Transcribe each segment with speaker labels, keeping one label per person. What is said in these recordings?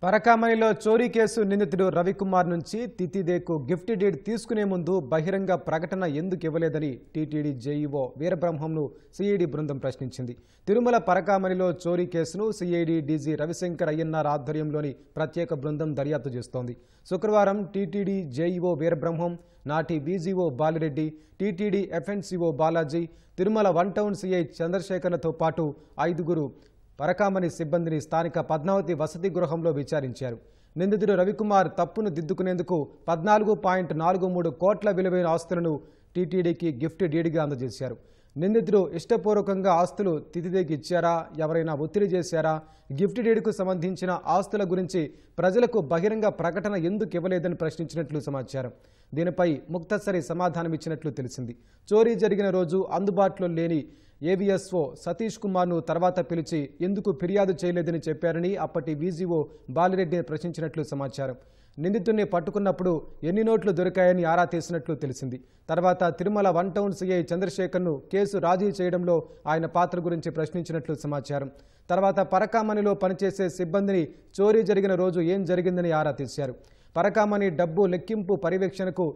Speaker 1: పరకామణిలో చోరీ కేసు నిందితుడు రవికుమార్ నుంచి తితిదేకు గిఫ్ట్ డీడ్ తీసుకునే ముందు బహిరంగ ప్రకటన ఎందుకు ఇవ్వలేదని టీటీడీ జేఈఓ వీరబ్రహ్మంను సిఐడి బృందం ప్రశ్నించింది. తిరుమల పరకామణిలో చోరీ కేసును సిఐడి డీజీ రవిశంకర్ అయ్యన్నార్ ఆధ్వర్యంలోని ప్రత్యేక బృందం దర్యాప్తు చేస్తోంది. శుక్రవారం టీటీడీ జేఈఓ వీరబ్రహ్మం, నాటి VGO Balireddy, TTD FNCO Balaji, Tirumala one town CI చంద్రశేఖర్లతో పాటు 5గురు పరకామణి సిబ్బందిని స్థానిక పద్మావతి వసతి గృహంలో విచారించారు. నిందితుడు రవికుమార్ తప్పును దిద్దుకునేందుకు 14.43 కోట్ల విలువైన ఆస్తులను టీటీడీకి గిఫ్ట్ డీడ్గా అందజేశారు. నిందితుడు ఇష్టపూర్వకంగా ఆస్తులు తితిదేకి ఇచ్చారా, ఎవరైనా ఒత్తిడి చేశారా, గిఫ్ట్ డీడ్కు సంబంధించిన ఆస్తుల గురించి ప్రజలకు బహిరంగ ప్రకటన ఎందుకు ఇవ్వలేదని ప్రశ్నించినట్లు సమాచారం. దీనిపై ముక్తసరి సమాధానమిచ్చినట్లు తెలిసింది. చోరీ జరిగిన రోజు అందుబాటులో లేని ఏవీఎస్ఓ సతీష్ కుమార్ను తర్వాత పిలిచి ఎందుకు ఫిర్యాదు చేయలేదని చెప్పారని అప్పటి వీజీఓ బాలిరెడ్డిని ప్రశ్నించినట్లు సమాచారం. నిందితుడిని పట్టుకున్నప్పుడు ఎన్ని నోట్లు దొరికాయని ఆరా తీసినట్లు తెలిసింది. తర్వాత తిరుమల వన్ టౌన్ సిఐ చంద్రశేఖర్ను కేసు రాజీ చేయడంలో ఆయన పాత్ర గురించి ప్రశ్నించినట్లు సమాచారం. తర్వాత పరకామణిలో పనిచేసే సిబ్బందిని చోరీ జరిగిన రోజు ఏం జరిగిందని ఆరా తీశారు. పరకామణి డబ్బు లెక్కింపు పర్యవేక్షణకు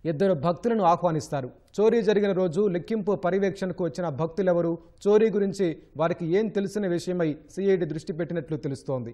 Speaker 1: 2 భక్తులను ఆహ్వానిస్తారు. చోరీ జరిగిన రోజు లెక్కింపు పర్యవేక్షణకు వచ్చిన భక్తులెవరు, చోరీ గురించి వారికి ఏం తెలిసిన విషయమై సిఐడి దృష్టి పెట్టినట్లు తెలుస్తోంది.